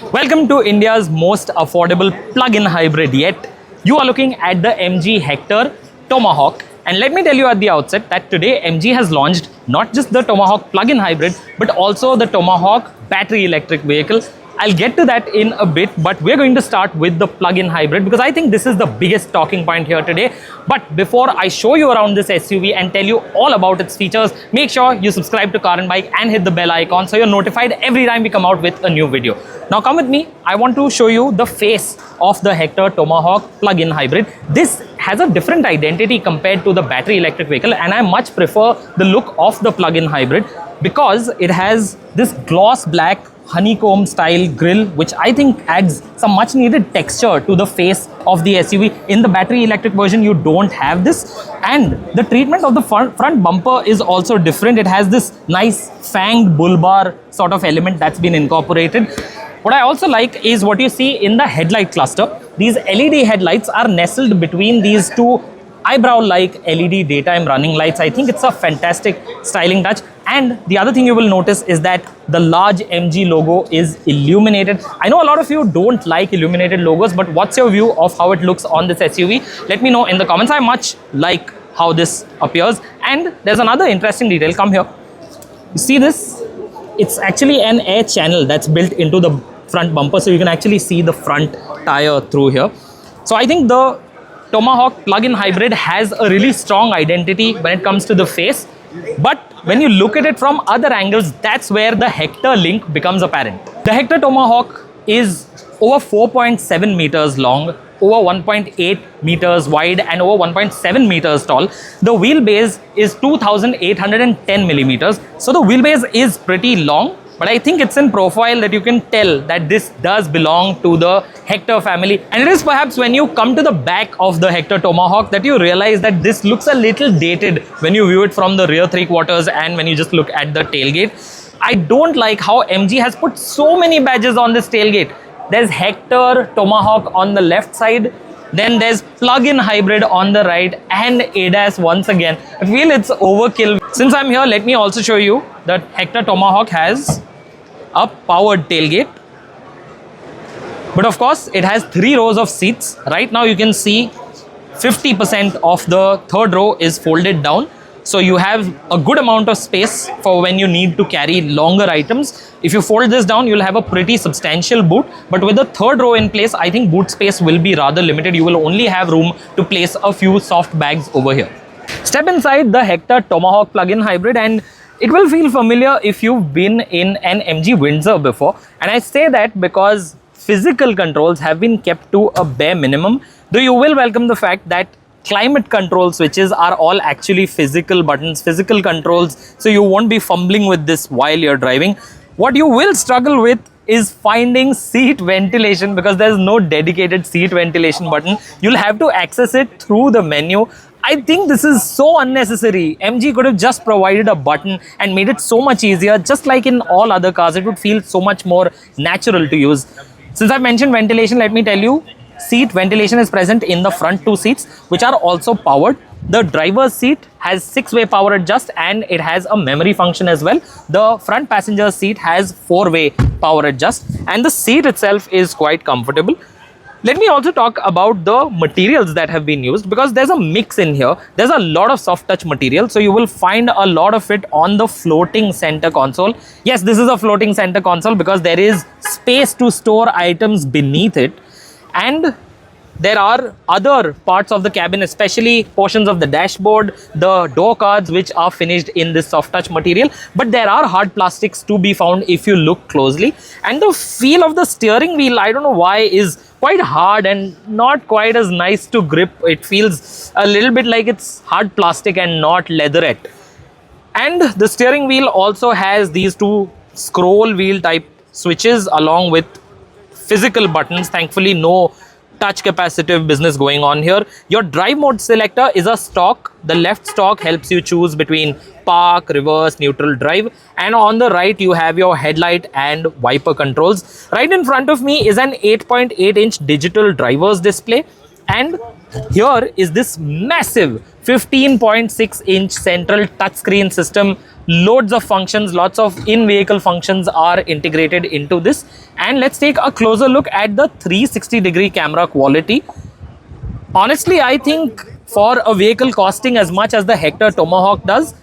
Welcome to India's most affordable plug-in hybrid yet. You are looking at the MG Hector Tomahawk. And let me tell you at the outset that today MG has launched not just the Tomahawk plug-in hybrid, but also the Tomahawk battery electric vehicle. I'll get to that in a bit, but we're going to start with the plug-in hybrid because I think this is the biggest talking point here today. But before I show you around this SUV and tell you all about its features, make sure you subscribe to Car and Bike and hit the bell icon so you're notified every time we come out with a new video. Now come with me, I want to show you the face of the Hector Tomahawk plug-in hybrid. This has a different identity compared to the battery electric vehicle, and I much prefer the look of the plug-in hybrid because it has this gloss black honeycomb style grille, which I think adds some much needed texture to the face of the SUV. In the battery electric version, you don't have this, and the treatment of the front bumper is also different. It has this nice fanged bull bar sort of element that's been incorporated. What I also like is what you see in the headlight cluster. These LED headlights are nestled between these two eyebrow-like LED daytime running lights. I think it's a fantastic styling touch. And the other thing you will notice is that the large MG logo is illuminated. I know a lot of you don't like illuminated logos, but what's your view of how it looks on this SUV? Let me know in the comments. I much like how this appears. And there's another interesting detail. Come here. You see this? It's actually an air channel that's built into the front bumper, so you can actually see the front tire through here. So I think the Tomahawk plug-in hybrid has a really strong identity when it comes to the face, but when you look at it from other angles, that's where the Hector link becomes apparent. The Hector Tomahawk is over 4.7 meters long, over 1.8 meters wide, and over 1.7 meters tall. The wheelbase is 2,810 millimeters. So the wheelbase is pretty long, but I think it's in profile that you can tell that this does belong to the Hector family. And it is perhaps when you come to the back of the Hector Tomahawk that you realize that this looks a little dated when you view it from the rear three quarters and when you just look at the tailgate. I don't like how MG has put so many badges on this tailgate. There's Hector Tomahawk on the left side, then there's plug-in hybrid on the right, and ADAS once again. I feel it's overkill. Since I'm here, let me also show you that Hector Tomahawk has a powered tailgate. But of course, it has 3 rows of seats. Right now, you can see 50% of the third row is folded down. So you have a good amount of space for when you need to carry longer items. If you fold this down, you'll have a pretty substantial boot. But with the third row in place, I think boot space will be rather limited. You will only have room to place a few soft bags over here. Step inside the Hector Tomahawk plug-in hybrid and it will feel familiar if you've been in an MG Windsor before. And I say that because physical controls have been kept to a bare minimum, though you will welcome the fact that climate control switches are all actually physical buttons, physical controls, so you won't be fumbling with this while you're driving. What you will struggle with is finding seat ventilation because there's no dedicated seat ventilation button. You'll have to access it through the menu. I think this is so unnecessary. MG could have just provided a button and made it so much easier. Just like in all other cars, it would feel so much more natural to use. Since I've mentioned ventilation, let me tell you, seat ventilation is present in the front 2 seats, which are also powered. The driver's seat has 6-way power adjust and it has a memory function as well. The front passenger seat has 4-way power adjust and the seat itself is quite comfortable. Let me also talk about the materials that have been used because there's a mix in here. There's a lot of soft touch material, so you will find a lot of it on the floating center console. Yes, this is a floating center console because there is space to store items beneath it. And there are other parts of the cabin, especially portions of the dashboard, the door cards, which are finished in this soft touch material. But there are hard plastics to be found if you look closely. And the feel of the steering wheel, I don't know why, is quite hard and not quite as nice to grip. It feels a little bit like it's hard plastic and not leatherette. And the steering wheel also has these 2 scroll wheel type switches along with physical buttons. Thankfully, no touch capacitive business going on here. Your drive mode selector is a stalk. The left stalk helps you choose between park, reverse, neutral, drive, and on the right you have your headlight and wiper controls. Right in front of me is an 8.8-inch digital driver's display, and here is this massive 15.6-inch central touchscreen system loads of functions, lots of in-vehicle functions are integrated into this. And let's take a closer look at the 360-degree camera quality. Honestly, I think for a vehicle costing as much as the Hector Tomahawk does,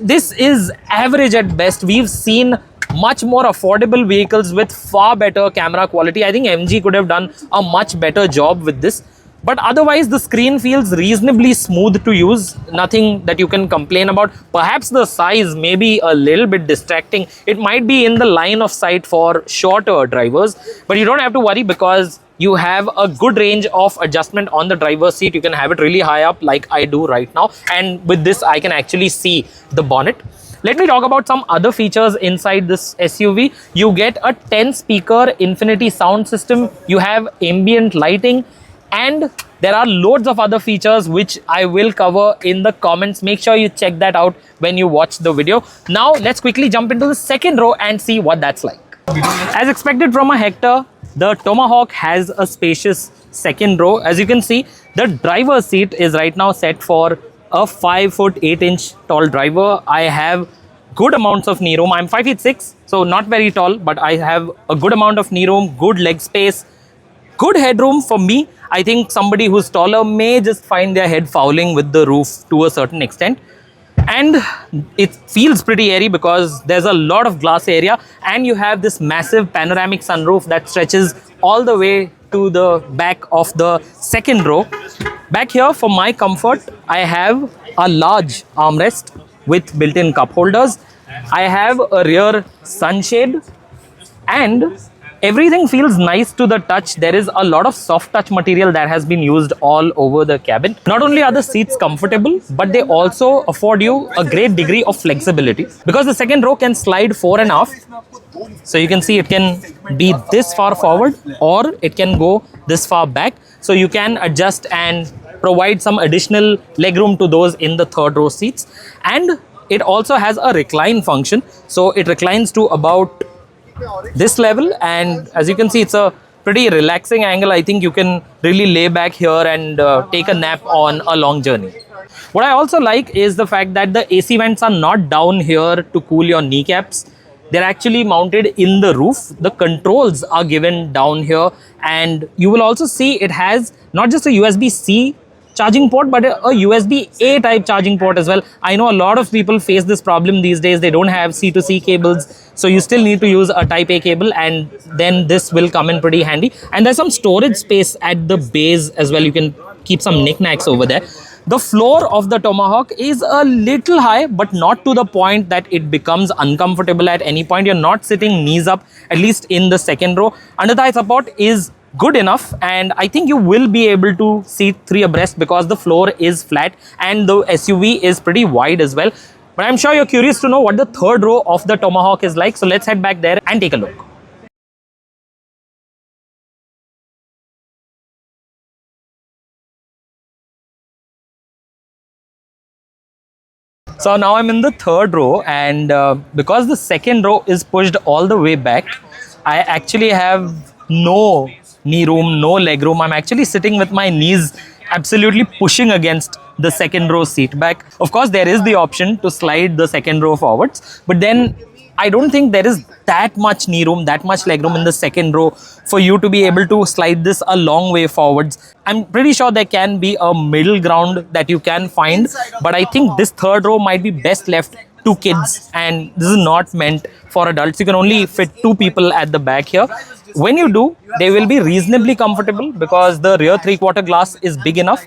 this is average at best. We've seen much more affordable vehicles with far better camera quality. I think MG could have done a much better job with this. But otherwise, the screen feels reasonably smooth to use. Nothing that you can complain about. Perhaps the size may be a little bit distracting. It might be in the line of sight for shorter drivers. But you don't have to worry because you have a good range of adjustment on the driver's seat. You can have it really high up like I do right now. And with this, I can actually see the bonnet. Let me talk about some other features inside this SUV. You get a 10-speaker infinity sound system. You have ambient lighting. And there are loads of other features which I will cover in the comments. Make sure you check that out when you watch the video. Now, let's quickly jump into the second row and see what that's like. As expected from a Hector, the Tomahawk has a spacious second row. As you can see, the driver's seat is right now set for a 5'8" tall driver. I have good amounts of knee room. I'm 5'6", so not very tall, but I have a good amount of knee room, good leg space, good headroom for me. I think somebody who's taller may just find their head fouling with the roof to a certain extent. And it feels pretty airy because there's a lot of glass area and you have this massive panoramic sunroof that stretches all the way to the back of the second row. Back here, for my comfort, I have a large armrest with built-in cup holders. I have a rear sunshade and everything feels nice to the touch. There is a lot of soft touch material that has been used all over the cabin. Not only are the seats comfortable, but they also afford you a great degree of flexibility because the second row can slide fore and aft. So you can see it can be this far forward or it can go this far back. So you can adjust and provide some additional legroom to those in the third row seats. And it also has a recline function. So it reclines to about this level, and as you can see, it's a pretty relaxing angle. I think you can really lay back here and take a nap on a long journey. What I also like is the fact that the AC vents are not down here to cool your kneecaps. They're actually mounted in the roof. The controls are given down here, and you will also see it has not just a USB-C charging port, but a USB-A type charging port as well. I know a lot of people face this problem these days. They don't have C to C cables, so you still need to use a type A cable, and then this will come in pretty handy. And there's some storage space at the base as well. You can keep some knickknacks over there. The floor of the Tomahawk is a little high, but not to the point that it becomes uncomfortable at any point. You're not sitting knees up, at least in the second row. Under thigh support is good enough, and I think you will be able to seat 3 abreast because the floor is flat and the SUV is pretty wide as well. But I'm sure you're curious to know what the third row of the Tomahawk is like, so let's head back there and take a look. So now I'm in the third row, and because the second row is pushed all the way back, I actually have no knee room, no leg room. I'm actually sitting with my knees absolutely pushing against the second row seat back. Of course, there is the option to slide the second row forwards, but then I don't think there is that much knee room, that much leg room in the second row for you to be able to slide this a long way forwards. I'm pretty sure there can be a middle ground that you can find, but I think this third row might be best left to kids, and this is not meant for adults. You can only fit 2 people at the back here. When you do, they will be reasonably comfortable because the rear 3/4 glass is big enough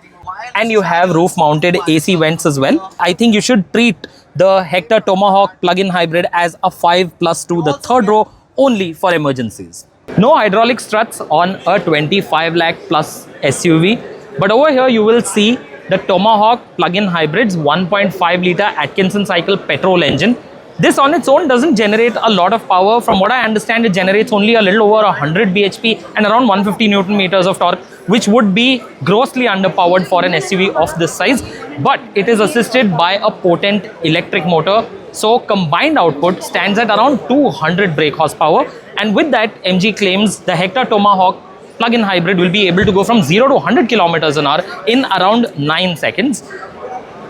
and you have roof mounted AC vents as well. I think you should treat the Hector Tomahawk plug-in hybrid as a 5+2, the third row, only for emergencies. No hydraulic struts on a 25 lakh plus SUV, but over here you will see the Tomahawk plug-in hybrid's 1.5 litre Atkinson cycle petrol engine. This on its own doesn't generate a lot of power. From what I understand, it generates only a little over 100 bhp and around 150 Newton meters of torque, which would be grossly underpowered for an SUV of this size. But it is assisted by a potent electric motor. So combined output stands at around 200 brake horsepower. And with that, MG claims the Hector Tomahawk plug-in hybrid will be able to go from 0 to 100 kilometers an hour in around 9 seconds.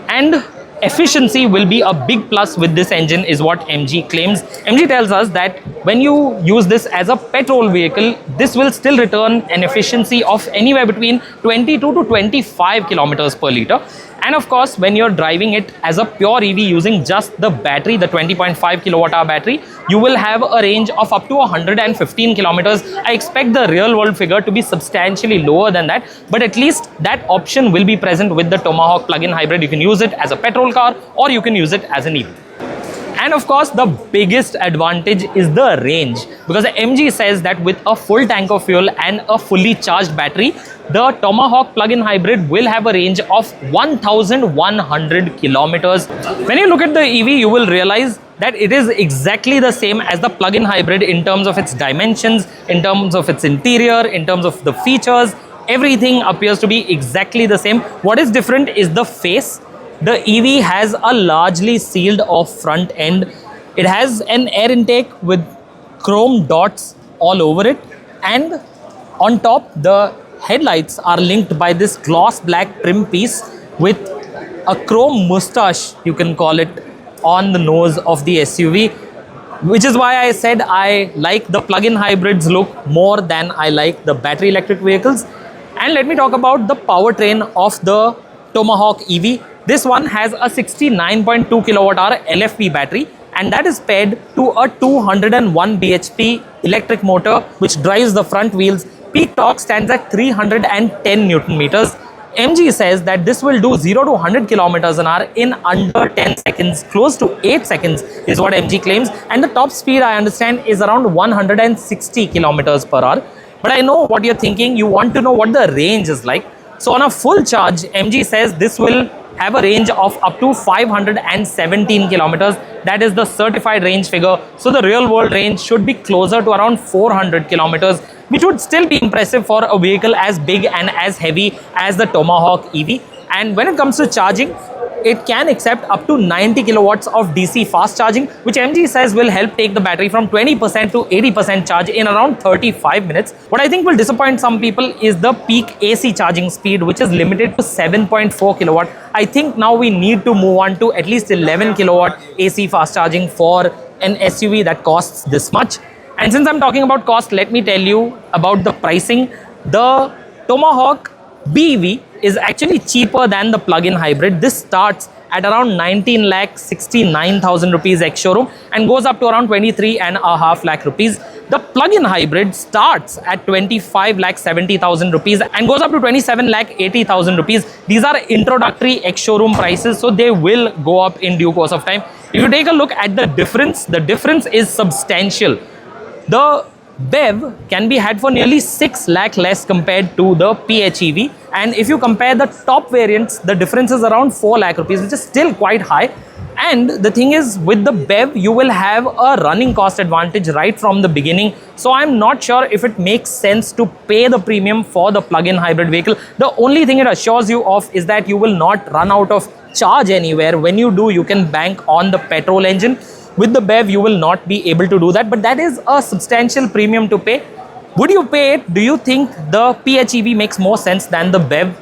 And efficiency will be a big plus with this engine is what MG claims. MG tells us that when you use this as a petrol vehicle, this will still return an efficiency of anywhere between 22 to 25 kilometers per liter. And of course, when you're driving it as a pure EV using just the battery, the 20.5 kilowatt hour battery, you will have a range of up to 115 kilometers. I expect the real world figure to be substantially lower than that, but at least that option will be present with the Tomahawk plug-in hybrid. You can use it as a petrol car or you can use it as an EV. And of course, the biggest advantage is the range, because the MG says that with a full tank of fuel and a fully charged battery, the Tomahawk plug-in hybrid will have a range of 1,100 kilometers. When you look at the EV, you will realize that it is exactly the same as the plug-in hybrid in terms of its dimensions, in terms of its interior, in terms of the features. Everything appears to be exactly the same. What is different is the face. The EV has a largely sealed off front end. It has an air intake with chrome dots all over it, and on top the headlights are linked by this gloss black trim piece with a chrome moustache, you can call it, on the nose of the SUV, which is why I said I like the plug-in hybrids look more than I like the battery electric vehicles. And let me talk about the powertrain of the Tomahawk EV. This one has a 69.2 kilowatt hour LFP battery, and that is paired to a 201 bhp electric motor which drives the front wheels. Peak torque stands at 310 Newton meters. MG says that this will do 0 to 100 kilometers an hour in under 10 seconds, close to 8 seconds is what MG claims, and the top speed I understand is around 160 kilometers per hour. But I know what you're thinking, you want to know what the range is like. So on a full charge, MG says this will have a range of up to 517 kilometers. That is the certified range figure. So the real world range should be closer to around 400 kilometers, which would still be impressive for a vehicle as big and as heavy as the Tomahawk EV. And when it comes to charging, it can accept up to 90 kilowatts of DC fast charging, which MG says will help take the battery from 20% to 80% charge in around 35 minutes. What I think will disappoint some people is the peak AC charging speed, which is limited to 7.4 kilowatt. I think now we need to move on to at least 11 kilowatt AC fast charging for an SUV that costs this much. And since I'm talking about cost, let me tell you about the pricing. The Tomahawk BEV is actually cheaper than the plug-in hybrid. This starts at around 19,69,000 rupees ex-showroom and goes up to around 23.5 lakh rupees. The plug-in hybrid starts at 25,70,000 rupees and goes up to 27,80,000 rupees. These are introductory ex-showroom prices, so they will go up in due course of time. If you take a look at the difference is substantial. The BEV can be had for nearly 6 lakh less compared to the PHEV, and if you compare the top variants, the difference is around 4 lakh rupees, which is still quite high. And the thing is, with the BEV, you will have a running cost advantage right from the beginning. So I'm not sure if it makes sense to pay the premium for the plug-in hybrid vehicle. The only thing it assures you of is that you will not run out of charge anywhere. When you do, you can bank on the petrol engine. With the BEV, you will not be able to do that, but that is a substantial premium to pay. Would you pay it? Do you think the PHEV makes more sense than the BEV?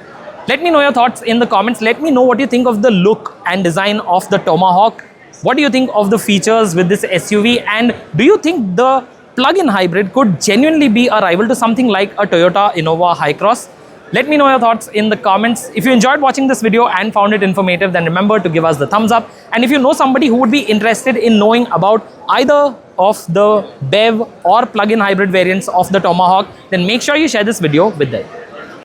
Let me know your thoughts in the comments. Let me know what you think of the look and design of the Tomahawk. What do you think of the features with this SUV? And do you think the plug-in hybrid could genuinely be a rival to something like a Toyota Innova Hi-Cross? Let me know your thoughts in the comments. If you enjoyed watching this video and found it informative, then remember to give us the thumbs up. And if you know somebody who would be interested in knowing about either of the BEV or plug-in hybrid variants of the Tomahawk, then make sure you share this video with them.